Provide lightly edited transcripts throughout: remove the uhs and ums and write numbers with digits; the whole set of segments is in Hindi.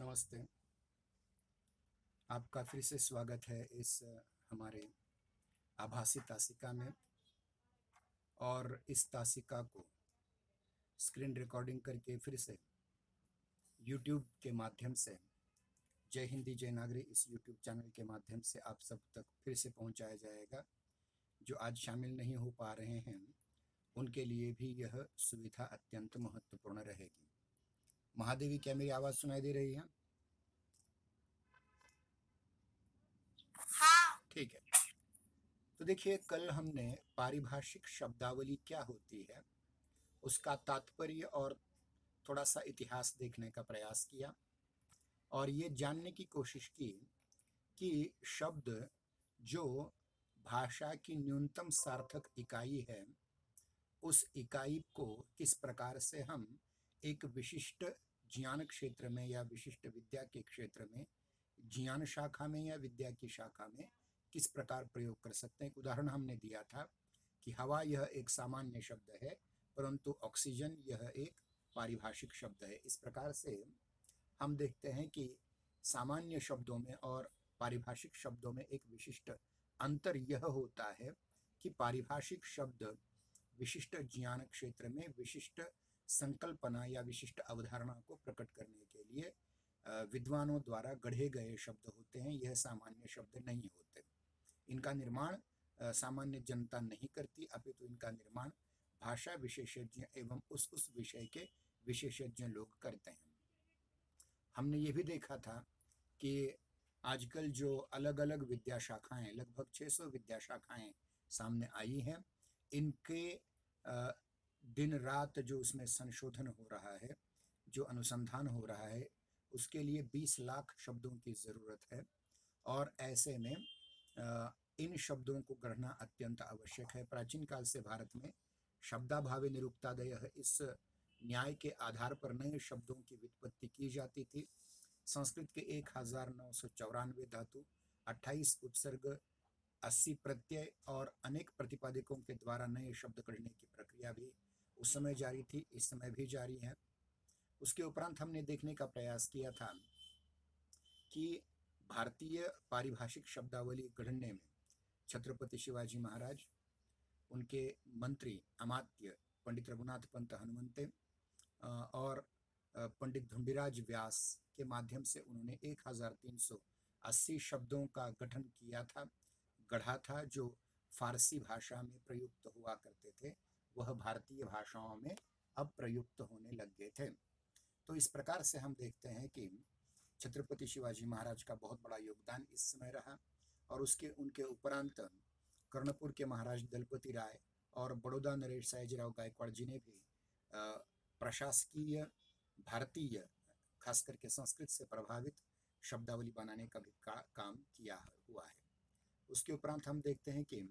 नमस्ते। आपका फिर से स्वागत है इस हमारे आभासी तासिका में। और इस तासिका को स्क्रीन रिकॉर्डिंग करके फिर से यूट्यूब के माध्यम से जय हिंदी जय नागरी इस यूट्यूब चैनल के माध्यम से आप सब तक फिर से पहुंचाया जाएगा। जो आज शामिल नहीं हो पा रहे हैं उनके लिए भी यह सुविधा अत्यंत महत्वपूर्ण रहेगी। महादेवी, क्या मेरी आवाज़ सुनाई दे रही है? ठीक है। तो देखिए, कल हमने पारिभाषिक शब्दावली क्या होती है उसका तात्पर्य और थोड़ा सा इतिहास देखने का प्रयास किया और ये जानने की कोशिश की कि शब्द जो भाषा की न्यूनतम सार्थक इकाई है, उस इकाई को किस प्रकार से हम एक विशिष्ट ज्ञान क्षेत्र में या विशिष्ट विद्या के क्षेत्र में, ज्ञान शाखा में या विद्या की शाखा में किस प्रकार प्रयोग कर सकते हैं। एक उदाहरण हमने दिया था कि हवा यह एक सामान्य शब्द है, परंतु ऑक्सीजन यह एक पारिभाषिक शब्द है। इस प्रकार से हम देखते हैं कि सामान्य शब्दों में और पारिभाषिक शब्दों में एक विशिष्ट अंतर यह होता है कि पारिभाषिक शब्द विशिष्ट ज्ञान क्षेत्र में विशिष्ट संकल्पना या विशिष्ट अवधारणा को प्रकट करने के लिए विद्वानों द्वारा गढ़े गए शब्द होते हैं। यह सामान्य शब्द नहीं होते। इनका निर्माण सामान्य जनता नहीं करती, अपितु इनका निर्माण भाषा विशेषज्ञ एवं उस विषय के विशेषज्ञ लोग करते हैं। हमने ये भी देखा था कि आजकल जो अलग अलग विद्या शाखाएं, लगभग 600 विद्या शाखाएं सामने आई हैं, इनके दिन रात जो उसमें संशोधन हो रहा है, जो अनुसंधान हो रहा है, उसके लिए 20 लाख शब्दों की ज़रूरत है। और ऐसे में इन शब्दों को गढ़ना अत्यंत आवश्यक है। प्राचीन काल से भारत में शब्दाभावे निरुक्तादयः इस न्याय के आधार पर नए शब्दों की व्युत्पत्ति की जाती थी। संस्कृत के 1994 धातु, 28 उपसर्ग, 80 प्रत्यय और अनेक प्रतिपादकों के द्वारा नए शब्द गढ़ने की प्रक्रिया भी उस समय जारी थी, इस समय भी जारी है। उसके उपरांत हमने देखने का प्रयास किया था कि भारतीय पारिभाषिक शब्दावली गढ़ने में छत्रपति शिवाजी महाराज, उनके मंत्री अमात्य पंडित रघुनाथ पंत हनुमंते और पंडित धुंडीराज व्यास के माध्यम से उन्होंने 1380 शब्दों का गठन किया था, गढ़ा था, जो फारसी भाषा में प्रयुक्त हुआ करते थे, वह भारतीय भाषाओं में अब प्रयुक्त होने लग गए थे। तो इस प्रकार से हम देखते हैं कि छत्रपति शिवाजी महाराज का बहुत बड़ा योगदान इस समय रहा। और उनके उपरांत कर्णपुर के महाराज दलपति राय और बड़ौदा नरेश सयाजीराव गायकवाड़ जी ने भी प्रशासकीय भारतीय, खास करके संस्कृत से प्रभावित शब्दावली बनाने का भी काम किया हुआ है। उसके उपरांत हम देखते हैं कि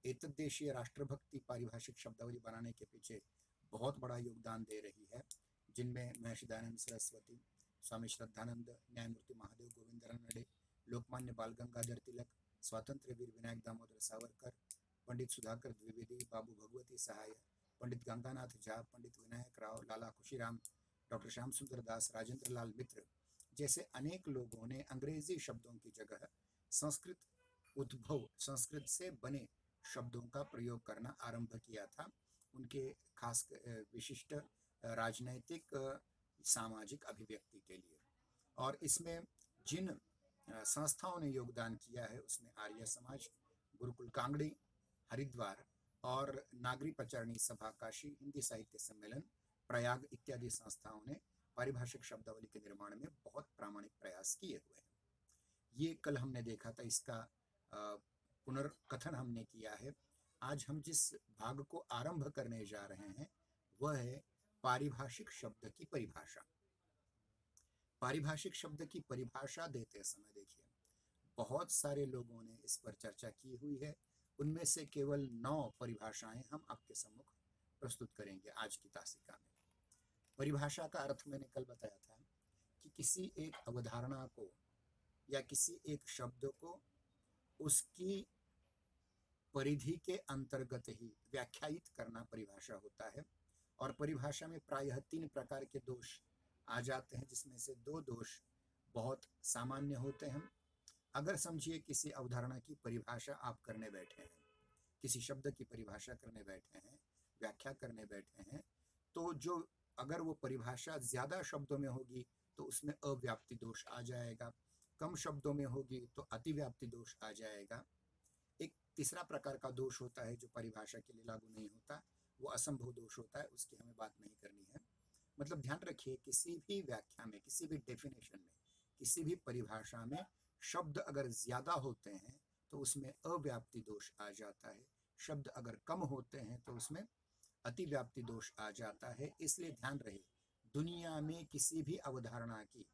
एतद्देशीय राष्ट्रभक्ति पारिभाषिक शब्दावली बनाने के पीछे बहुत बड़ा योगदान दे रही है, जिनमें महर्षि दयानंद सरस्वती, स्वामी श्रद्धानंद, न्यायमूर्ति महादेव गोविंद रानडे, लोकमान्य बाल गंगाधर तिलक, स्वातंत्र्य वीर विनायक दामोदर सावरकर, पंडित सुधाकर द्विवेदी, बाबू भगवती सहाय, पंडित गंगानाथ झा, पंडित विनायक राव, लाला खुशीराम, डॉक्टर श्याम सुंदर दास, राजेंद्र लाल मित्र जैसे अनेक लोगों ने अंग्रेजी शब्दों की जगह संस्कृत उद्भव, संस्कृत से बने शब्दों का प्रयोग करना आरंभ किया था, उनके खास विशिष्ट राजनैतिक सामाजिक अभिव्यक्ति के लिए। और इसमें जिन संस्थाओं ने योगदान किया है उसमें आर्य समाज, गुरुकुल कांगड़ी, हरिद्वार और नागरी पचारणी सभा काशी, हिंदी साहित्य सम्मेलन प्रयाग इत्यादि संस्थाओं ने पारिभाषिक शब्दावली के निर्माण में बहुत प्रामाणिक प्रयास किए हुए हैं। ये कल हमने देखा था, इसका पुनर्कथन हमने किया है। आज हम जिस भाग को आरंभ करने जा रहे हैं वह है पारिभाषिक शब्द की परिभाषा। पारिभाषिक शब्द की परिभाषा देते समय देखिए, बहुत सारे लोगों ने इस पर चर्चा की हुई है। उनमें से केवल 9 परिभाषाएं हम आपके सम्मुख प्रस्तुत करेंगे आज की तासिका में। परिभाषा का अर्थ मैंने कल बताया था कि किसी एक अवधारणा को या किसी एक शब्द को उसकी परिधि के अंतर्गत ही व्याख्यायित करना परिभाषा होता है। और परिभाषा में प्रायः 3 प्रकार के दोष आ जाते हैं, जिसमें से 2 दोष बहुत सामान्य होते हैं। अगर समझिए किसी अवधारणा की परिभाषा आप करने बैठे हैं, किसी शब्द की परिभाषा करने बैठे हैं, व्याख्या करने बैठे हैं, तो जो अगर वो परिभाषा ज़्यादा शब्दों में होगी तो उसमें अव्याप्ति दोष आ जाएगा, कम शब्दों में होगी तो अतिव्याप्ति दोष आ जाएगा। एक तीसरा प्रकार का दोष होता है जो परिभाषा के लिए लागू नहीं होता, वो असंभव दोष होता है, उसकी हमें बात नहीं करनी है। मतलब ध्यान रखिए, किसी भी व्याख्या में, किसी भी डेफिनेशन में, किसी भी परिभाषा में शब्द अगर ज्यादा होते हैं तो उसमें अव्याप्ति दोष आ जाता है, शब्द अगर कम होते हैं तो उसमें अतिव्याप्ति दोष आ जाता है। इसलिए ध्यान रहे, दुनिया में किसी भी अवधारणा की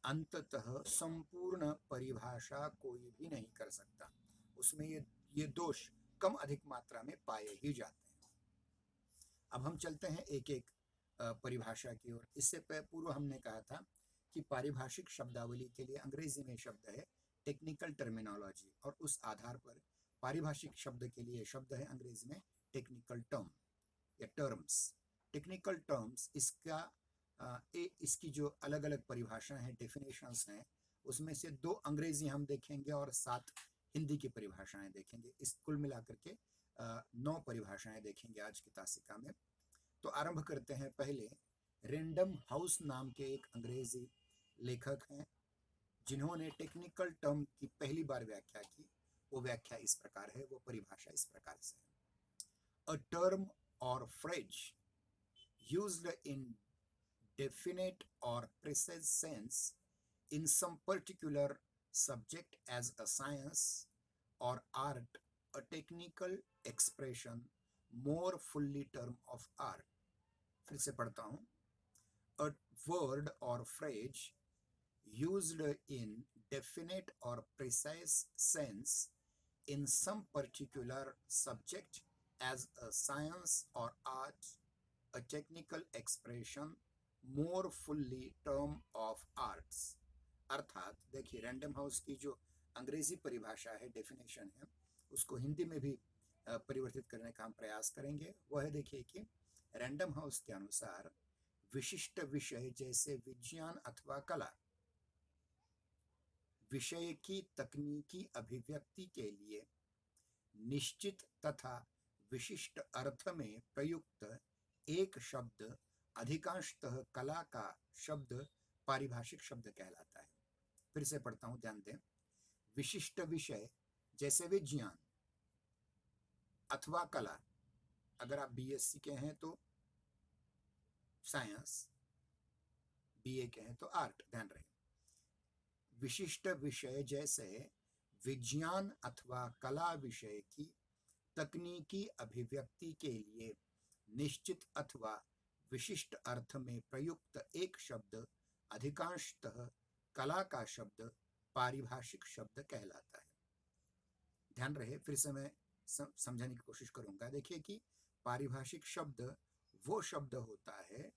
अंततः संपूर्ण परिभाषा कोई भी नहीं कर सकता, उसमें ये दोष कम अधिक मात्रा में पाए ही जाते हैं। अब हम चलते हैं एक एक परिभाषा की ओर। इससे पूर्व हमने कहा था कि पारिभाषिक शब्दावली के लिए अंग्रेजी में शब्द है टेक्निकल टर्मिनोलॉजी, और उस आधार पर पारिभाषिक शब्द के लिए शब्द है अंग्रेजी में टेक्निकल टर्म या टर्म्स। टेक्निकल टर्म्स इसकी जो अलग अलग परिभाषा हैं, डेफिनेशंस हैं, उसमें से 2 अंग्रेजी हम देखेंगे और 7 हिंदी की परिभाषाएं देखेंगे। इस कुल मिलाकर के 9 परिभाषाएं देखेंगे आज की तासिका में। तो आरंभ करते हैं। पहले रैंडम हाउस नाम के एक अंग्रेजी लेखक हैं जिन्होंने टेक्निकल टर्म की पहली बार व्याख्या की। वो व्याख्या इस प्रकार है, वो परिभाषा इस प्रकार से है: अ टर्म और phrase used in definite or precise sense in some particular subject as a science or art, a technical expression, more fully term of art. फिर से पढ़ता हूँ। A word or phrase used in definite or precise sense in some particular subject as a science or art, a technical expression, more fully term of arts। अर्थात देखिए, रैंडम हाउस की जो अंग्रेजी परिभाषा है, डेफिनेशन है, उसको हिंदी में भी परिवर्तित करने का हम प्रयास करेंगे। वह है, देखिए कि रैंडम हाउस के अनुसार विशिष्ट विषय जैसे विज्ञान अथवा कला विषय की तकनीकी अभिव्यक्ति के लिए निश्चित तथा विशिष्ट अर्थ में प्रयुक्त एक शब्द अधिकांशतः कला का शब्द पारिभाषिक शब्द कहलाता है। फिर से पढ़ता हूं, ध्यान दें। विशिष्ट विषय जैसे विज्ञान अथवा कला, अगर आप बीएससी के हैं तो साइंस, बीए के हैं तो आर्ट, ध्यान रहे। विशिष्ट विषय जैसे विज्ञान अथवा कला विषय की तकनीकी अभिव्यक्ति के लिए निश्चित अथवा विशिष्ट अर्थ में प्रयुक्त एक शब्द अधिकांशतः कला का शब्द पारिभाषिक शब्द कहलाता है। ध्यान रहे, फिर से मैं समझाने की कोशिश करूंगा। देखिए कि पारिभाषिक शब्द वो शब्द होता है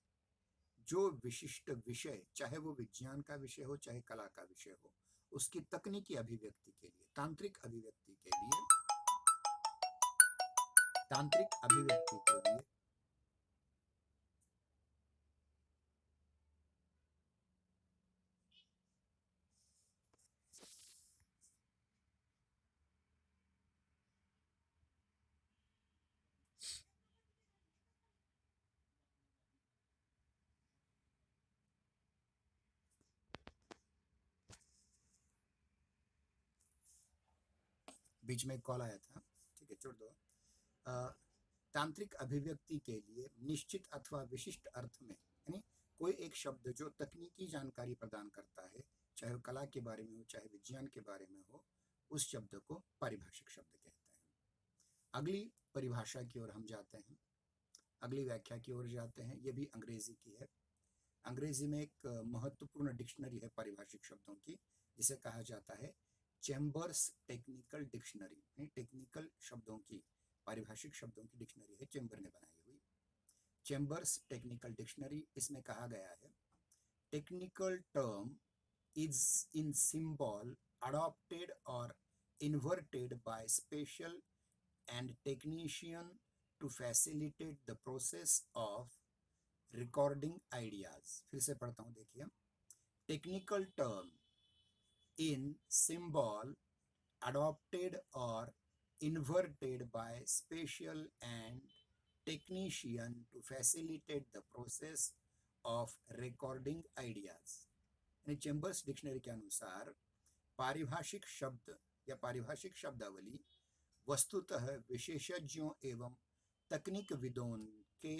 जो विशिष्ट विषय, चाहे वो विज्ञान का विषय हो चाहे कला का विषय हो, उसकी तकनीकी अभिव्यक्ति के लिए, तांत्रिक अभिव्यक्ति के लिए बीच में कॉल आया था, ठीक है, छोड़ दो। तांत्रिक अभिव्यक्ति के लिए निश्चित अथवा विशिष्ट अर्थ में, यानी कोई एक शब्द जो तकनीकी जानकारी प्रदान करता है, चाहे वो कला के बारे में हो चाहे विज्ञान के बारे में हो, उस शब्द को पारिभाषिक शब्द कहते हैं। अगली परिभाषा की ओर हम जाते हैं, अगली व्याख्या की ओर जाते हैं। ये भी अंग्रेजी की है। अंग्रेजी में एक महत्वपूर्ण डिक्शनरी है पारिभाषिक शब्दों की, जिसे कहा जाता है चैम्बर्स टेक्निकल डिक्शनरी। टेक्निकल शब्दों की, पारिभाषिक शब्दों की डिक्शनरी है, चैम्बर ने बनाई हुई चैम्बर्स टेक्निकल डिक्शनरी। इसमें कहा गया है, technical term is in symbol adopted or inverted by special and technician to facilitate the process of recording ideas। फिर से पढ़ता हूं, देखिए। Technical term in symbol adopted or inverted by special and technician to facilitate the process of recording ideas। यानी चेम्बर्स डिक्शनरी के अनुसार पारिभाषिक शब्द या पारिभाषिक शब्दावली वस्तुतः विशेषज्ञों एवं तकनीकविदों के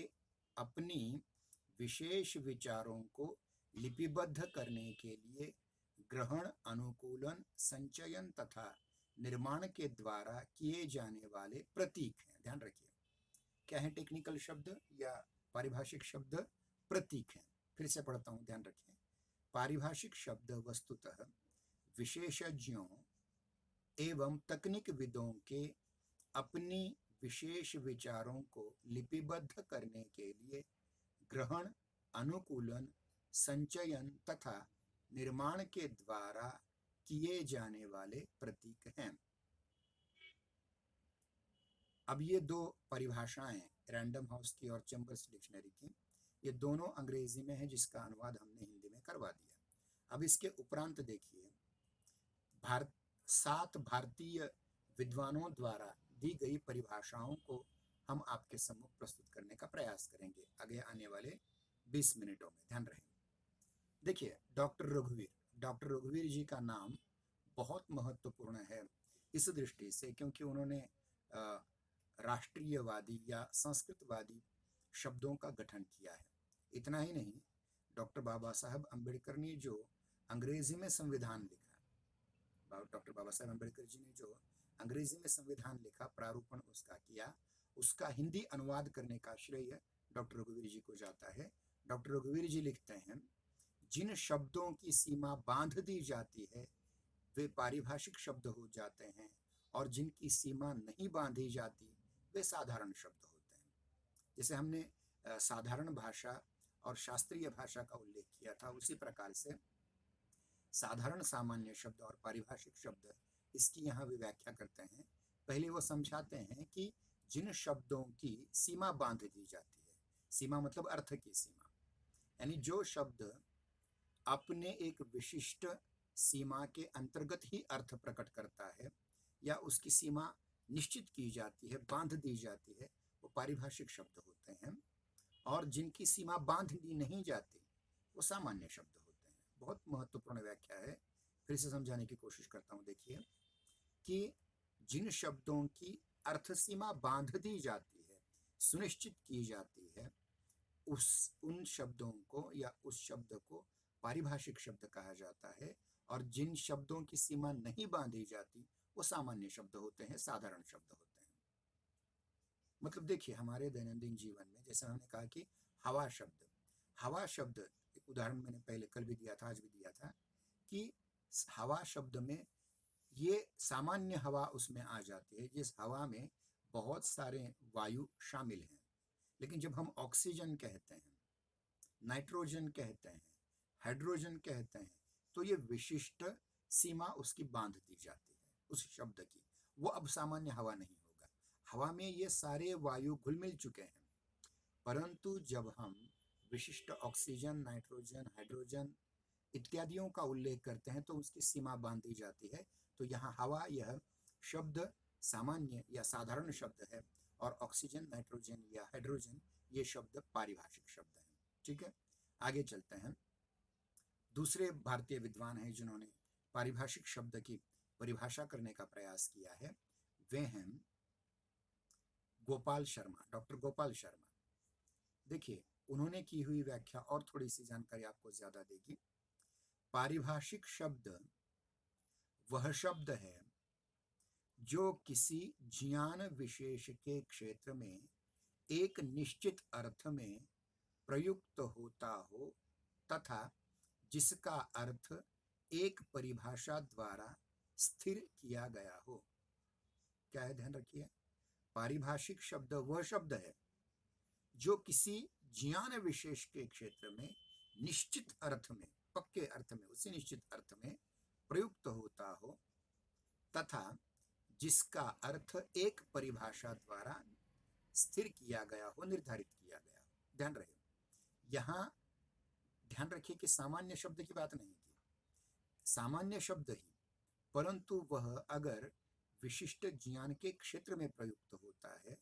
अपनी विशेष विचारों को लिपिबद्ध करने के लिए ग्रहण, अनुकूलन, संचयन तथा निर्माण के द्वारा किए जाने वाले प्रतीक हैं। ध्यान रखिए, क्या है टेक्निकल शब्द या पारिभाषिक शब्द? प्रतीक हैं। फिर से पढ़ता हूं, ध्यान रखिए। पारिभाषिक शब्द वस्तुतः विशेषज्ञों एवं तकनीकविदों के अपनी विशेष विचारों को लिपिबद्ध करने के लिए ग्रहण, अनुकूलन, संचयन तथा निर्माण के द्वारा किए जाने वाले प्रतीक हैं। अब ये दो परिभाषाएं रैंडम हाउस की और चेम्बर्स डिक्शनरी की, ये दोनों अंग्रेजी में है, जिसका अनुवाद हमने हिंदी में करवा दिया। अब इसके उपरांत देखिए, 7 भारतीय विद्वानों द्वारा दी गई परिभाषाओं को हम आपके सम्मुख प्रस्तुत करने का प्रयास करेंगे आगे आने वाले 20 मिनटों में। ध्यान रहे। देखिए, डॉक्टर रघुवीर जी का नाम बहुत महत्वपूर्ण है इस दृष्टि से क्योंकि उन्होंने राष्ट्रीयवादी या संस्कृतवादी शब्दों का गठन किया है। इतना ही नहीं, डॉक्टर बाबा साहब अम्बेडकर ने जो अंग्रेजी में संविधान लिखा, डॉक्टर बाबा साहब अम्बेडकर जी ने जो अंग्रेजी में संविधान लिखा, प्रारूपण उसका किया, उसका हिंदी अनुवाद करने का श्रेय डॉक्टर रघुवीर जी को जाता है। डॉक्टर रघुवीर जी लिखते हैं, जिन शब्दों की सीमा बांध दी जाती है वे पारिभाषिक शब्द हो जाते हैं और जिनकी सीमा नहीं बांधी जाती वे साधारण शब्द होते हैं। जैसे हमने साधारण भाषा और शास्त्रीय भाषा का उल्लेख किया था, उसी प्रकार से साधारण सामान्य शब्द और पारिभाषिक शब्द इसकी यहाँ भी व्याख्या करते हैं। पहले वो समझाते हैं कि जिन शब्दों की सीमा बांध दी जाती है, सीमा मतलब अर्थ की सीमा, यानी जो शब्द अपने एक विशिष्ट सीमा के अंतर्गत ही अर्थ प्रकट करता है या उसकी सीमा निश्चित की जाती है, बांध दी जाती है, वो पारिभाषिक शब्द होते हैं। और जिनकी सीमा बांध दी नहीं जाती वो सामान्य शब्द होते हैं। बहुत महत्वपूर्ण व्याख्या है, फिर से समझाने की कोशिश करता हूँ। देखिए कि जिन शब्दों की अर्थ सीमा बांध दी जाती है, सुनिश्चित की जाती है, उन शब्दों को या उस शब्द को पारिभाषिक शब्द कहा जाता है। और जिन शब्दों की सीमा नहीं बांधी जाती वो सामान्य शब्द होते हैं, साधारण शब्द होते हैं। मतलब देखिए, हमारे दैनंदिन जीवन में जैसे हमने कहा कि हवा शब्द एक उदाहरण मैंने पहले कल भी दिया था, आज भी दिया था कि हवा शब्द में ये सामान्य हवा उसमें आ जाती है जिस हवा में बहुत सारे वायु शामिल हैं। लेकिन जब हम ऑक्सीजन कहते हैं, नाइट्रोजन कहते हैं, हाइड्रोजन कहते हैं, तो ये विशिष्ट सीमा उसकी बांध दी जाती है उस शब्द की। वो अब सामान्य हवा नहीं होगा। हवा में ये सारे वायु घुल मिल चुके हैं, परंतु जब हम विशिष्ट ऑक्सीजन, नाइट्रोजन, हाइड्रोजन इत्यादियों का उल्लेख करते हैं तो उसकी सीमा बांध दी जाती है। तो यहाँ हवा, यह शब्द सामान्य या साधारण शब्द है और ऑक्सीजन, नाइट्रोजन या हाइड्रोजन ये शब्द पारिभाषिक शब्द हैं। ठीक है, आगे चलते हैं। दूसरे भारतीय विद्वान हैं जिन्होंने पारिभाषिक शब्द की परिभाषा करने का प्रयास किया है, वे हैं गोपाल शर्मा, डॉक्टर गोपाल शर्मा। देखिए, उन्होंने की हुई व्याख्या और थोड़ी सी जानकारी आपको ज्यादा देगी। पारिभाषिक शब्द वह शब्द है जो किसी ज्ञान विशेष के क्षेत्र में एक निश्चित अर्थ में प्रयुक्त होता हो तथा जिसका अर्थ एक परिभाषा द्वारा स्थिर किया गया हो। क्या है, ध्यान रखिए, पारिभाषिक शब्द वह शब्द है जो किसी ज्ञान विशेष के क्षेत्र में निश्चित अर्थ में, पक्के अर्थ में, उसी निश्चित अर्थ में प्रयुक्त होता हो तथा जिसका अर्थ एक परिभाषा द्वारा स्थिर किया गया हो, निर्धारित किया गया हो। ध्यान रहे, यहाँ ध्यान रखिए कि सामान्य शब्द की बात नहीं की, सामान्य शब्द ही, परंतु वह अगर विशिष्ट ज्ञान के क्षेत्र में प्रयुक्त होता है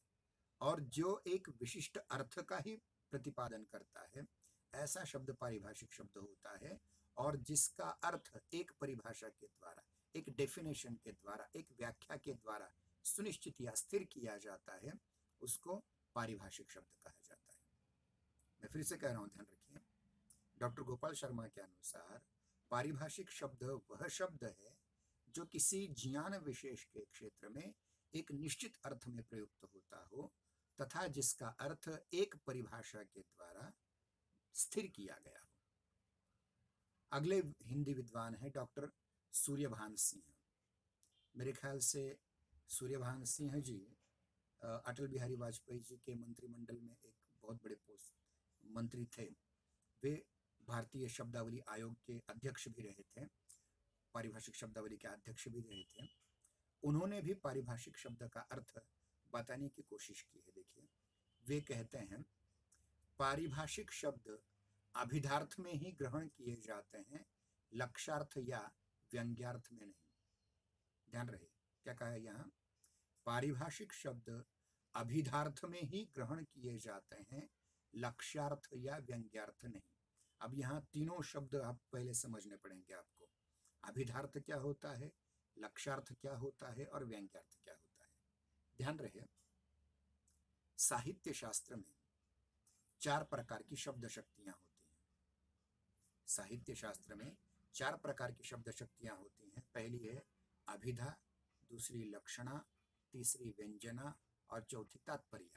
और जो एक विशिष्ट अर्थ का ही प्रतिपादन करता है, ऐसा शब्द पारिभाषिक शब्द होता है। और जिसका अर्थ एक परिभाषा के द्वारा, एक डेफिनेशन के द्वारा, एक व्याख्या के द्वारा सुनिश्चित या स्थिर किया जाता है, उसको पारिभाषिक शब्द कहा जाता है। मैं फिर से कह रहा हूं, ध्यान रखिए। डॉक्टर गोपाल शर्मा के अनुसार पारिभाषिक शब्द वह शब्द है जो किसी ज्ञान विशेष के क्षेत्र में एक निश्चित अर्थ में प्रयुक्त होता हो तथा जिसका अर्थ एक परिभाषा के द्वारा स्थिर किया गया हो। अगले हिंदी विद्वान है डॉक्टर सूर्यभान सिंह। मेरे ख्याल से सूर्यभान सिंह जी अटल बिहारी वाजपेयी जी के मंत्रिमंडल में एक बहुत बड़े पोस्ट मंत्री थे। वे भारतीय शब्दावली आयोग के अध्यक्ष भी रहे थे, पारिभाषिक शब्दावली के अध्यक्ष भी रहे थे। उन्होंने भी पारिभाषिक शब्द का अर्थ बताने की कोशिश की है। देखिए, वे कहते हैं पारिभाषिक शब्द अभिधार्थ में ही ग्रहण किए जाते हैं, लक्ष्यार्थ या व्यंग्यार्थ में नहीं। ध्यान रहे, क्या कहा है यहाँ? पारिभाषिक शब्द अभिधार्थ में ही ग्रहण किए जाते हैं, लक्ष्यार्थ या व्यंग्यार्थ नहीं। अब यहाँ तीनों शब्द आप पहले समझने पड़ेंगे आपको। अभिधार्थ क्या होता है, लक्ष्यार्थ क्या होता है और व्यंग्यार्थ क्या होता है। ध्यान रहे, साहित्य शास्त्र में 4 प्रकार की शब्द शक्तियां होती हैं। साहित्य शास्त्र में 4 प्रकार की शब्द शक्तियां होती हैं। पहली है अभिधा, दूसरी लक्षणा, तीसरी व्यंजना और चौथी तात्पर्य।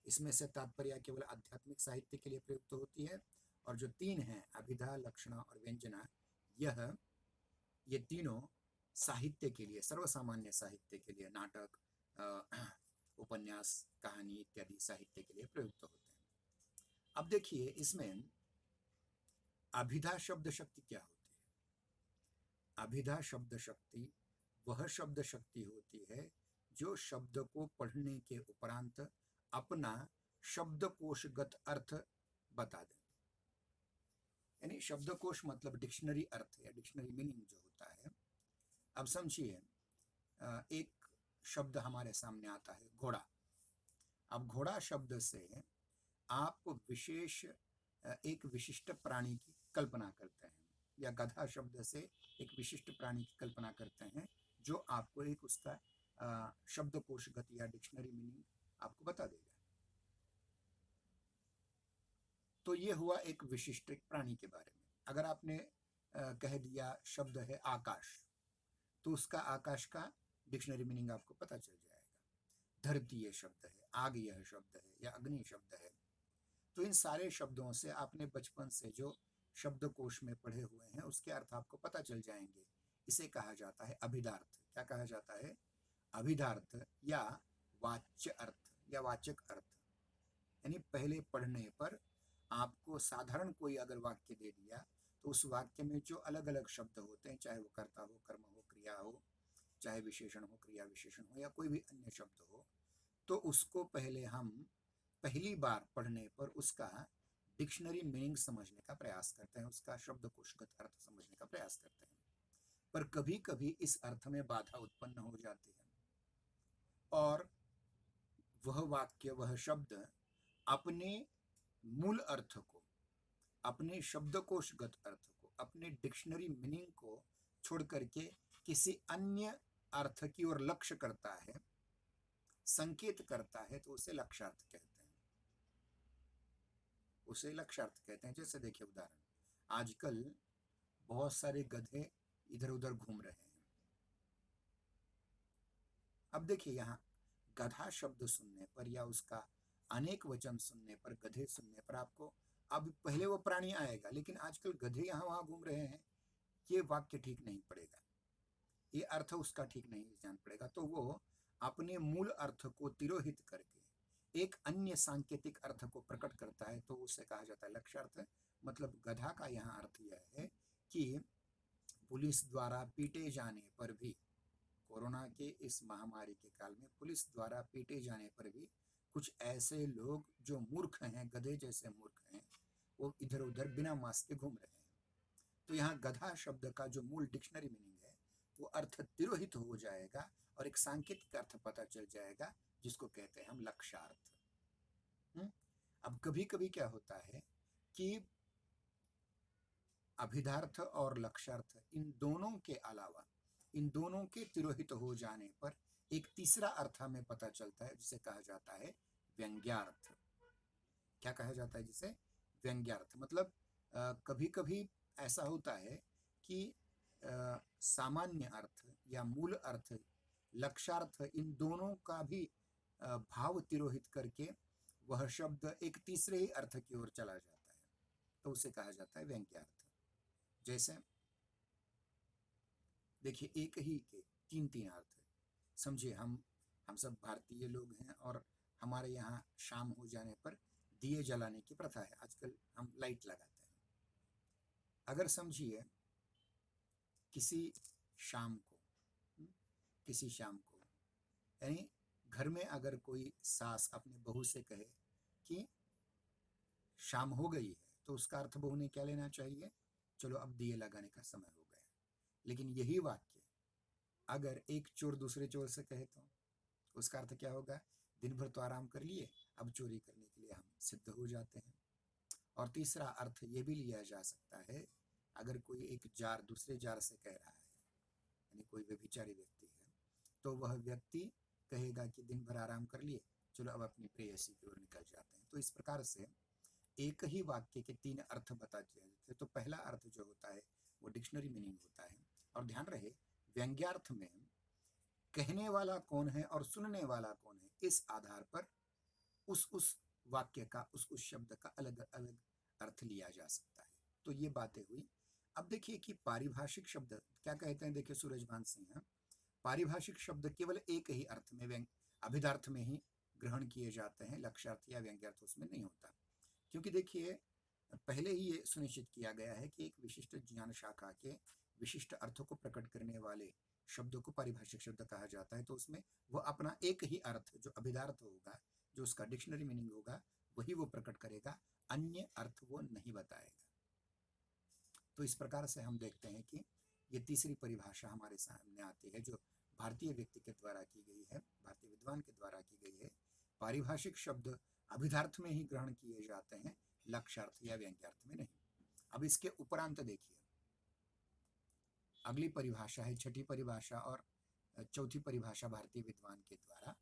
इसमें से तात्पर्य केवल आध्यात्मिक साहित्य के लिए प्रयुक्त होती है, और जो 3 हैं अभिधा, लक्षणा और व्यंजना, ये तीनों साहित्य के लिए, सर्वसामान्य साहित्य के लिए, नाटक, उपन्यास, कहानी इत्यादि साहित्य के लिए प्रयुक्त होते हैं। अब देखिए, इसमें अभिधा शब्द शक्ति क्या होती है? अभिधा शब्द शक्ति वह शब्द शक्ति होती है जो शब्द को पढ़ने के उपरांत अपना शब्दकोशगत अर्थ बता दे। यानी शब्दकोश मतलब डिक्शनरी अर्थ या डिक्शनरी मीनिंग जो होता है। अब समझिए, एक शब्द हमारे सामने आता है घोड़ा। अब घोड़ा शब्द से आप एक विशिष्ट प्राणी की कल्पना करते हैं, या गधा शब्द से एक विशिष्ट प्राणी की कल्पना करते हैं जो आपको एक उसका शब्दकोशगत या डिक्शनरी मीनिंग आपको बता देगा। तो ये हुआ एक विशिष्ट प्राणी के बारे में। अगर आपने कह दिया शब्द है आकाश, तो उसका आकाश का डिक्शनरी मीनिंग आपको पता चल जाएगा। धरती ये शब्द है, आग यह शब्द है, या अग्नि शब्द है। तो इन सारे शब्दों से आपने बचपन से जो शब्दकोश में पढ़े हुए हैं उसके अर्थ आपको पता चल जाएंगे। इसे कहा जाता है अभिधार्थ। क्या कहा जाता है? अभिधार्थ या वाच्य अर्थ या वाचक अर्थ। यानी पहले पढ़ने पर आपको साधारण कोई अगर वाक्य दे दिया तो उस वाक्य में जो अलग अलग शब्द होते हैं, चाहे वो कर्ता हो, कर्म हो, क्रिया हो, चाहे विशेषण हो, क्रिया विशेषण हो, या कोई भी अन्य शब्द हो, तो उसको पहले हम पहली बार पढ़ने पर उसका डिक्शनरी मीनिंग समझने का प्रयास करते हैं, उसका शब्दकोशगत अर्थ समझने का प्रयास करते हैं। पर कभी कभी इस अर्थ में बाधा उत्पन्न हो जाती है और वह वाक्य, वह शब्द अपने मूल अर्थ को, अपने शब्दकोशगत अर्थ को, अपने डिक्शनरी मीनिंग को छोड़ करके किसी अन्य अर्थ की ओर लक्ष्य करता है, संकेत करता है, तो उसे लक्ष्यार्थ कहते हैं। उसे लक्ष्यार्थ कहते हैं। जैसे देखिए उदाहरण, आजकल बहुत सारे गधे इधर उधर घूम रहे हैं। अब देखिए, यहाँ गधा शब्द सुनने पर या उसका अनेक वचन सुनने पर, गधे सुनने पर आपको अब पहले वो प्राणी आएगा, लेकिन आजकल गधे यहाँ वहां घूम रहे हैं, ये वाक्य ठीक नहीं पड़ेगा, ये अर्थ उसका ठीक नहीं जान पड़ेगा। तो वो अपने मूल अर्थ को तिरोहित करके एक अन्य सांकेतिक अर्थ को प्रकट करता है, तो उसे कहा जाता है लक्ष्यार्थ। मतलब गधा का यहाँ अर्थ यह है कि पुलिस द्वारा पीटे जाने पर भी, कोरोना के इस महामारी के काल में पुलिस द्वारा पीटे जाने पर भी कुछ ऐसे लोग जो मूर्ख हैं, गधे जैसे मूर्ख हैं, वो इधर उधर बिना मास्क के घूम रहे हैं। तो यहाँ गधा शब्द का जो मूल डिक्शनरी मीनिंग है वो अर्थ तिरोहित हो जाएगा और एक सांकेतिक अर्थ पता चल जाएगा जिसको कहते हैं हम लक्ष्यार्थ। अब कभी कभी क्या होता है कि अभिधार्थ और लक्ष्यार्थ इन दोनों के अलावा इन दोनों के तिरोहित हो जाने पर एक तीसरा अर्थ हमें पता चलता है जिसे कहा जाता है व्यंग्यार्थ। क्या कहा जाता है जिसे? व्यंग्यार्थ। मतलब कभी कभी ऐसा होता है कि सामान्य अर्थ या मूल अर्थ, लक्ष्यार्थ, इन दोनों का भी भाव तिरोहित करके वह शब्द एक तीसरे ही अर्थ की ओर चला जाता है, तो उसे कहा जाता है व्यंग्यार्थ। जैसे देखिए, एक ही के तीन तीन अर्थ है। समझिए, हम सब भारतीय लोग हैं और हमारे यहाँ शाम हो जाने पर दिए जलाने की प्रथा है। आजकल हम लाइट लगाते हैं। अगर समझिए किसी शाम को किसी शाम को यानी घर में अगर कोई सास अपने बहू से कहे कि शाम हो गई है, तो उसका अर्थ बहू ने क्या लेना चाहिए? चलो अब दिए लगाने का समय हो गया। लेकिन यही वाक्य अगर एक चोर दूसरे चोर से कहे तो उसका अर्थ क्या होगा? दिन भर तो आराम कर लिए, अब चोरी करने के लिए हम सिद्ध हो जाते हैं। और तीसरा अर्थ ये भी लिया जा सकता है, अगर कोई एक जार दूसरे जार से कह रहा है, यानी कोई व्यभिचारी व्यक्ति है, तो वह व्यक्ति कहेगा कि दिन भर आराम कर लिए, चलो अब अपनी प्रेयसी की ओर निकल जाते हैं। तो इस प्रकार से एक ही वाक्य के तीन अर्थ बताते हैं। तो पहला अर्थ जो होता है वो डिक्शनरी मीनिंग होता है। और ध्यान रहे, व्यंग्यार्थ में कहने वाला कौन है और सुनने वाला कौन है, इस आधार पर उस वाक्य का, उस शब्द का अलग अलग अर्थ लिया जा सकता है। तो ये बातें हुई। अब देखिए कि पारिभाषिक शब्द क्या कहते हैं। देखिए सूरजभान सिंह, पारिभाषिक शब्द केवल एक ही अर्थ में, अभिधार्थ में ही ग्रहण किए जाते हैं, लक्ष्यार्थ या व्यंग्यार्थ उसमें नहीं होता। क्योंकि देखिए, पहले ही ये सुनिश्चित किया गया है कि एक विशिष्ट ज्ञान शाखा के विशिष्ट अर्थों को प्रकट करने वाले शब्दों को पारिभाषिक शब्द कहा जाता है। तो उसमें वह अपना एक ही अर्थ, जो अभिधार्थ होगा, जो उसका डिक्शनरी मीनिंग होगा, वही वो प्रकट करेगा, अन्य अर्थ वो नहीं बताएगा। तो इस प्रकार से हम देखते हैं कि ये तीसरी परिभाषा हमारे सामने आती है, जो भारतीय व्यक्ति के द्वारा की गई है, भारतीय विद्वान के द्वारा की गई है। पारिभाषिक शब्द अभिधार्थ में ही ग्रहण किए जाते हैं, लक्ष्यार्थ या व्यंग्यार्थ में नहीं। अब इसके उपरांत देखिए, अगली परिभाषा है, छठी परिभाषा और चौथी परिभाषा भारतीय विद्वान के द्वारा,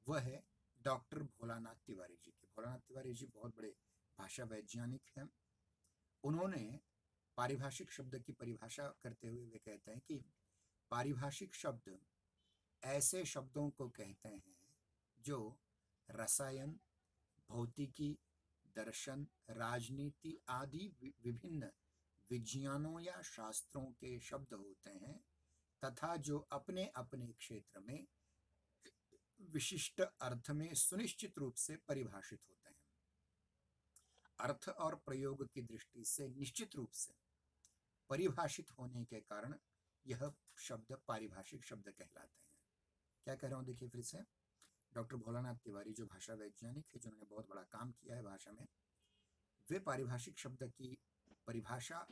वह है डॉक्टर भोलानाथ तिवारी जी की। भोलानाथ तिवारी जी बहुत बड़े भाषा वैज्ञानिक हैं। उन्होंने पारिभाषिक शब्द की परिभाषा करते हुए वे कहते हैं कि पारिभाषिक शब्द ऐसे शब्दों को कहते हैं जो रसायन, भौतिकी, दर्शन, राजनीति आदि विभिन्न विज्ञानों या शास्त्रों के शब्द होते हैं, तथा जो अपने अपने क्षेत्र में विशिष्ट अर्थ में सुनिश्चित रूप से परिभाषित होते हैं। अर्थ और प्रयोग की दृष्टि से निश्चित रूप से परिभाषित होने के कारण यह शब्द पारिभाषिक शब्द कहलाते हैं। क्या कह रहा हूं? देखिए फिर से, डॉक्टर भोलानाथ तिवारी जो भाषा वैज्ञानिक है, जिन्होंने बहुत बड़ा काम किया है भाषा में, वे पारिभाषिक शब्द की परिभाषा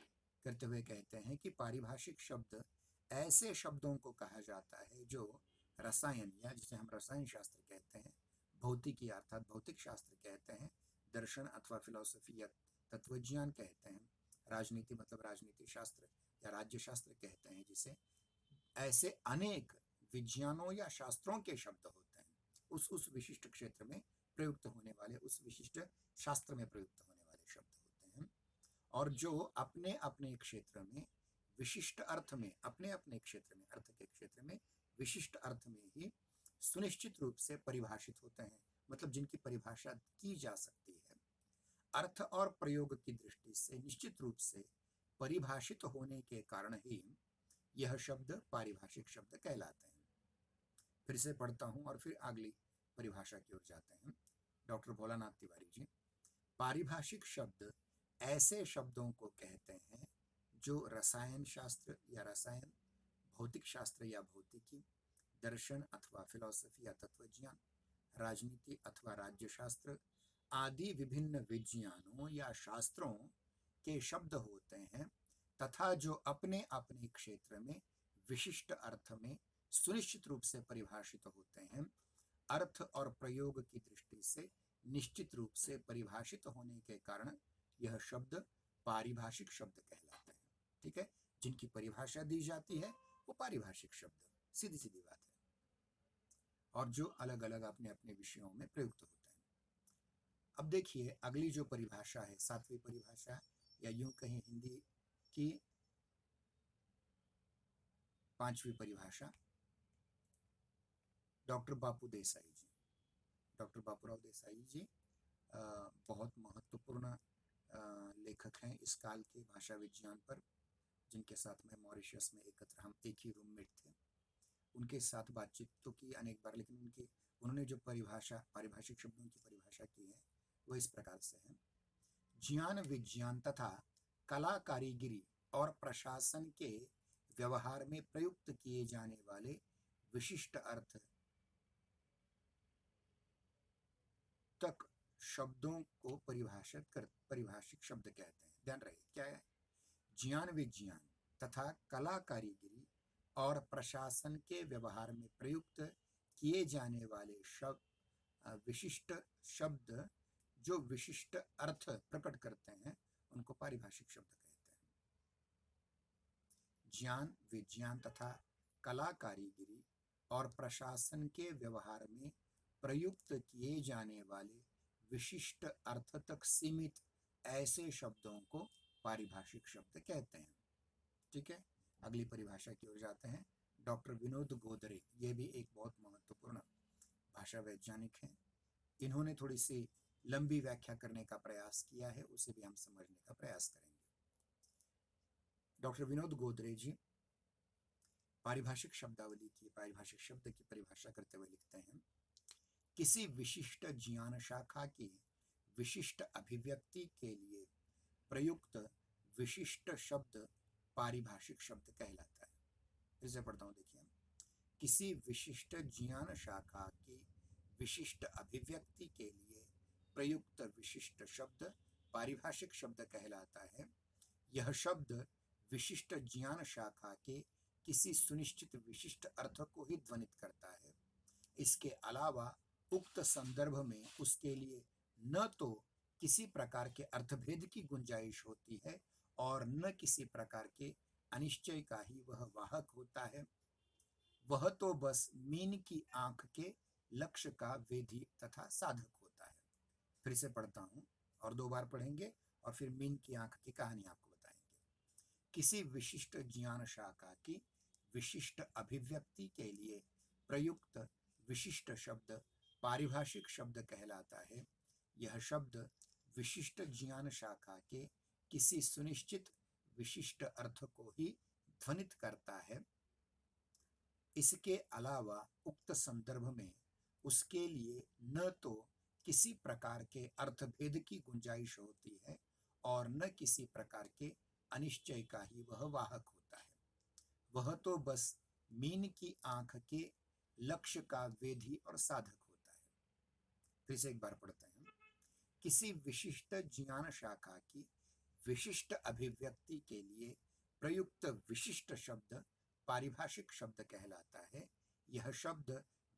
करते हुए कहते हैं कि पारिभाषिक शब्द ऐसे शब्दों को कहा जाता है जो रसायन, या जिसे हम रसायन शास्त्र कहते हैं, भौतिकी अर्थात भौतिक शास्त्र कहते हैं, दर्शन अथवा फिलॉसफी या तत्वज्ञान कहते हैं, राजनीति मतलब राजनीति शास्त्र या राज्य शास्त्र कहते हैं, जिसे ऐसे अनेक विज्ञानों या शास्त्रों के शब्द होते हैं, उस विशिष्ट क्षेत्र में प्रयुक्त होने वाले, उस विशिष्ट शास्त्र में प्रयुक्त होने वाले शब्द होते हैं, और जो अपने अपने क्षेत्र में विशिष्ट अर्थ में, अपने अपने क्षेत्र में, अर्थ के क्षेत्र में विशिष्ट अर्थ में ही सुनिश्चित रूप से परिभाषित होते हैं, मतलब जिनकी परिभाषा की जा सकती है, अर्थ और प्रयोग की दृष्टि से निश्चित रूप से परिभाषित होने के कारण ही यह शब्द पारिभाषिक शब्द कहलाते हैं। फिर से पढ़ता हूं और फिर अगली परिभाषा की ओर जाते हैं। डॉक्टर भोलानाथ तिवारी जी, पारिभाषिक शब्द ऐसे शब्दों को कहते हैं जो रसायन शास्त्र या रसायन, भौतिक शास्त्र या भौतिकी, दर्शन अथवा फिलॉसफी या तत्वज्ञान, राजनीति अथवा राज्य शास्त्र आदि विभिन्न विज्ञानों या शास्त्रों के शब्द होते हैं, तथा जो अपने अपने क्षेत्र में विशिष्ट अर्थ में सुनिश्चित रूप से परिभाषित होते हैं, अर्थ और प्रयोग की दृष्टि से निश्चित रूप से परिभाषित होने के कारण यह शब्द पारिभाषिक शब्द कहलाते हैं। ठीक है, जिनकी परिभाषा दी जाती है वो पारिभाषिक शब्द, सीधी सीधी बात है, और जो अलग अलग अपने अपने विषयों में प्रयुक्त होते हैं। अब देखिए अगली जो परिभाषा है, सातवीं परिभाषा, या यूं कहें हिंदी की पांचवी परिभाषा, डॉक्टर बापू देसाई जी, डॉक्टर बापूराव देसाई जी बहुत महत्वपूर्ण लेखक हैं इस काल के भाषा विज्ञान पर, जिनके साथ में मॉरिशस में एकत्र हम एक ही रूममेट थे। उनके साथ बातचीत तो की अनेक बार, लेकिन उन्होंने जो परिभाषा, पारिभाषिक शब्दों की परिभाषा की है वो इस प्रकार से है: ज्ञान विज्ञान तथा कला कारीगिरी और प्रशासन के व्यवहार में प्रयुक्त किए जाने वाले विशिष्ट अर्थ तक शब्दों को परिभाषिक शब्द कहते हैं। ध्यान रहे क्या है, ज्ञान विज्ञान तथा कला कारीगिरी और प्रशासन के व्यवहार में प्रयुक्त किए जाने वाले विशिष्ट शब्द जो विशिष्ट अर्थ प्रकट करते हैं उनको पारिभाषिक शब्द कहते हैं। ज्ञान विज्ञान तथा कला कारीगिरी और प्रशासन के व्यवहार में प्रयुक्त किए जाने वाले विशिष्ट अर्थ तक सीमित ऐसे शब्दों को पारिभाषिक शब्द कहते हैं। ठीक है, अगली परिभाषा की ओर जाते हैं। डॉक्टर विनोद गोदरे, ये भी एक बहुत महत्वपूर्ण भाषा वैज्ञानिक हैं। इन्होंने थोड़ी सी लंबी व्याख्या करने का प्रयास किया है, उसे भी हम समझने का प्रयास करेंगे। डॉक्टर विनोद गोदरे जी पारिभाषिक शब्दावली की, पारिभाषिक शब्द की परिभाषा करते हुए लिखते हैं: किसी विशिष्ट ज्ञान शाखा की विशिष्ट अभिव्यक्ति के लिए प्रयुक्त विशिष्ट शब्द पारिभाषिक शब्द कहलाता है। फिर से पढ़ता हूं, देखिए, किसी विशिष्ट ज्ञान शाखा की विशिष्ट अभिव्यक्ति के लिए प्रयुक्त विशिष्ट शब्द पारिभाषिक शब्द कहलाता है। यह शब्द विशिष्ट ज्ञान शाखा के किसी सुनिश्चित विशिष्ट अर्थ को ही ध्वनित करता है। इसके अलावा उक्त संदर्भ में उसके लिए न तो किसी प्रकार के अर्थभेद की गुंजाइश होती है और न किसी प्रकार के अनिश्चय का ही वह वाहक होता है। वह तो बस मीन की आंख के लक्ष्य का वेधी तथा साधक होता है। फिर से पढ़ता हूं और दो बार पढ़ेंगे और फिर मीन की आंख की कहानी आपको बताएंगे। किसी विशिष्ट ज्ञान शाखा की विशिष्ट अभिव्यक्ति के लिए प्रयुक्त विशिष्ट शब्द पारिभाषिक शब्द कहलाता है। यह शब्द विशिष्ट ज्ञान शाखा के किसी सुनिश्चित विशिष्ट अर्थ को ही ध्वनित करता है। इसके अलावा उक्त संदर्भ में उसके लिए न तो किसी प्रकार के अर्थभेद की गुंजाइश होती है और न किसी प्रकार के अनिश्चय का ही वह वाहक होता है। वह तो बस मीन की आंख के लक्ष्य का वेधी और साधक होता है। फिर से एक बार पढ़ते हैं। किसी विशिष्ट ज्ञान शाखा की विशिष्ट अभिव्यक्ति के लिए प्रयुक्त विशिष्ट शब्द पारिभाषिक शब्द कहलाता है। यह शब्द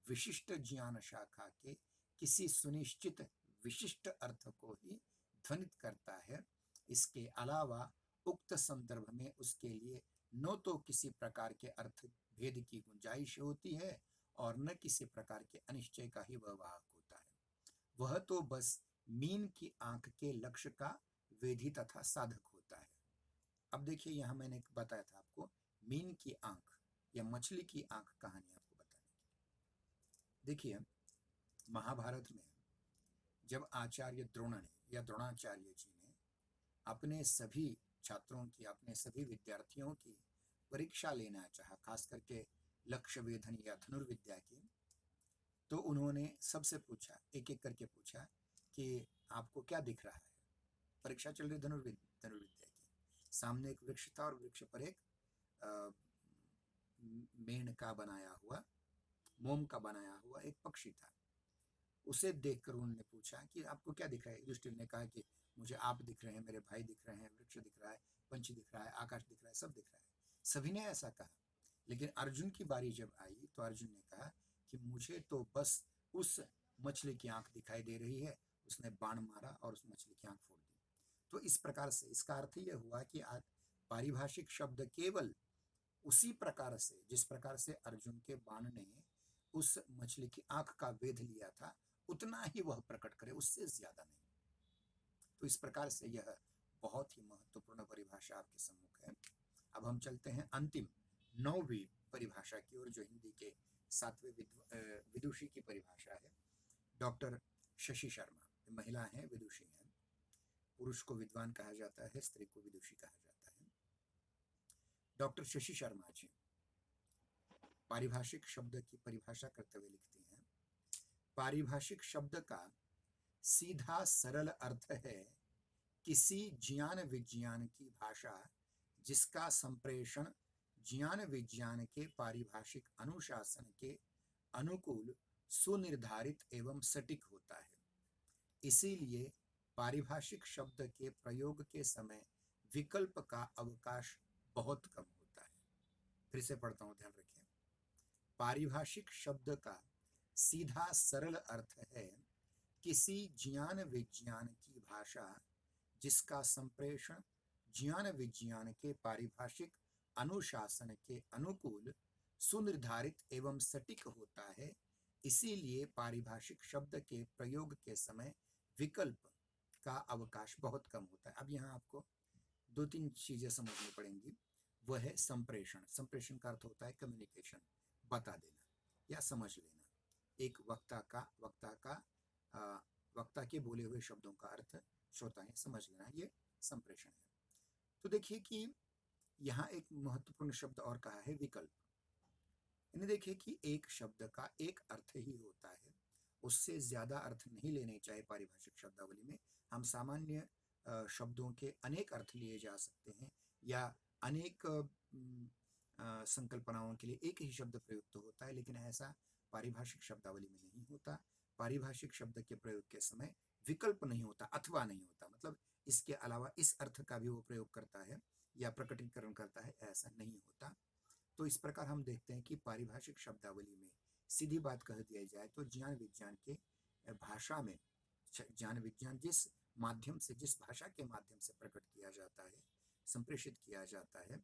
विशिष्ट ज्ञान शाखा के किसी सुनिश्चित विशिष्ट अर्थ को ही ध्वनित करता है। इसके अलावा उक्त संदर्भ में उसके लिए न तो किसी प्रकार के अर्थ भेद की गुंजाइश होती है और न किसी प्रकार के अनिश्चय का ही वह वाहक होता है। वह तो बस मीन की आंख के लक्ष्य का वेधी तथा साधक होता है। अब देखिए, यहां मैंने बताया था आपको मीन की आंख या मछली की आंख कहानी आपको बताने की। देखिए, महाभारत में जब आचार्य द्रोण ने या द्रोणाचार्य जी ने अपने सभी छात्रों की, अपने सभी विद्यार्थियों की परीक्षा लेना चाहा, खास करके लक्ष्य वेधन या धनुर्विद्या की, तो उन्होंने सबसे पूछा, एक एक करके पूछा कि आपको क्या दिख रहा है। परीक्षा चल रही धनुर्विद्या की। सामने एक वृक्ष था और वृक्ष पर एक मेण का बनाया हुआ, मोम का बनाया हुआ एक पक्षी था। उसे देखकर उन्होंने पूछा कि आपको क्या दिख रहा है। युधिष्ठिर ने कहा कि मुझे आप दिख रहे हैं, मेरे भाई दिख रहे हैं, वृक्ष दिख रहा है, पंछी दिख रहा है, आकाश दिख रहा है, सब दिख रहा है। सभी ने ऐसा कहा। लेकिन अर्जुन की बारी जब आई तो अर्जुन ने कहा कि मुझे तो बस उस मछली की आंख दिखाई दे रही है। उसने बाण मारा और उस मछली की आंख फोड़ दी। तो इस प्रकार से इसका अर्थ यह हुआ कि आज पारिभाषिक शब्द केवल उसी प्रकार से जिस प्रकार से अर्जुन के बाण ने उस मछली की आंख का वेध लिया था, उतना ही वह प्रकट करे, उससे ज्यादा नहीं। तो इस प्रकार से यह बहुत ही महत्वपूर्ण परिभाषा आपके सम्मुख है। अब हम चलते हैं अंतिम 9वीं परिभाषा की ओर, जो हिंदी के 7वें विदुषी की परिभाषा है। डॉक्टर शशि शर्मा, महिला हैं, विदुषी हैं। पुरुष को विद्वान कहा जाता है, स्त्री को विदुषी कहा जाता है। डॉक्टर शशि शर्मा जी पारिभाषिक शब्द की परिभाषा करते हुए लिखती हैं, पारिभाषिक शब्द का सीधा सरल अर्थ है किसी ज्ञान विज्ञान की भाषा जिसका संप्रेषण ज्ञान विज्ञान के पारिभाषिक अनुशासन के अनुकूल सुनिर्धारित एवं सटीक होता है। इसीलिए पारिभाषिक शब्द के प्रयोग के समय विकल्प का अवकाश बहुत कम होता है। फिर से पढ़ता हूं, ध्यान रखें। पारिभाषिक शब्द का सीधा सरल अर्थ है किसी ज्ञान विज्ञान की भाषा जिसका संप्रेषण ज्ञान विज्ञान के पारिभाषिक अनुशासन के अनुकूल सुनिर्धारित एवं सटीक होता है। इसीलिए पारिभाषिक शब्द के प्रयोग के समय विकल्प का अवकाश बहुत कम होता है। अब यहाँ आपको 2-3 चीजें समझनी पड़ेंगी। वह है संप्रेषण। संप्रेषण का अर्थ होता है कम्युनिकेशन, बता देना या समझ लेना। एक वक्ता के बोले हुए शब्दों का अर्थ श्रोता ने समझ लेना, ये संप्रेषण है। तो देखिए कि यहाँ एक महत्वपूर्ण शब्द और कहा है, विकल्प। इन्हें देखिए कि एक शब्द का एक अर्थ ही होता है, उससे ज्यादा अर्थ नहीं लेने चाहिए। पारिभाषिक शब्दावली में हम सामान्य शब्दों के अनेक अर्थ लिए जा सकते हैं, या अनेक संकल्पनाओं के लिए एक ही शब्द प्रयुक्त होता है, लेकिन ऐसा पारिभाषिक शब्दावली में नहीं होता। पारिभाषिक शब्द के प्रयोग के समय विकल्प नहीं होता, अथवा नहीं होता, मतलब इसके अलावा इस अर्थ का भी वो प्रयोग करता है या प्रकटीकरण करता है, ऐसा नहीं होता। तो इस प्रकार हम देखते हैं कि पारिभाषिक शब्दावली में सीधी बात कह दिया जाए तो ज्ञान विज्ञान के भाषा में ज्ञान विज्ञान जिस माध्यम से, जिस भाषा के माध्यम से प्रकट किया जाता है, संप्रेषित किया जाता है,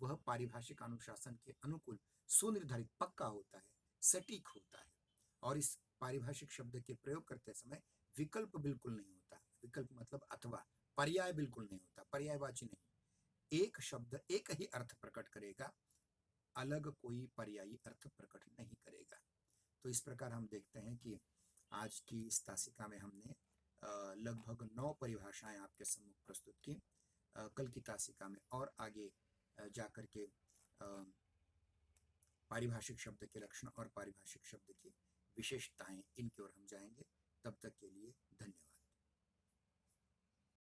वह पारिभाषिक अनुशासन के अनुकूल सुनिर्धारित पक्का होता है, सटीक होता है। और इस पारिभाषिक शब्द के प्रयोग करते समय विकल्प बिल्कुल नहीं होता। विकल्प मतलब अथवा, पर्याय बिल्कुल नहीं होता, पर्यायवाची नहीं। एक शब्द एक ही अर्थ प्रकट करेगा, अलग कोई पर्यायी अर्थ प्रकट नहीं करेगा। तो इस प्रकार हम देखते हैं कि आज की इस तासिका में हमने लगभग 9 परिभाषाएं आपके सम्मुख प्रस्तुत की। कल की तासिका में और आगे जाकर के पारिभाषिक शब्द के लक्षण और पारिभाषिक शब्द की विशेषताएं, इनकी ओर हम जाएंगे। तब तक के लिए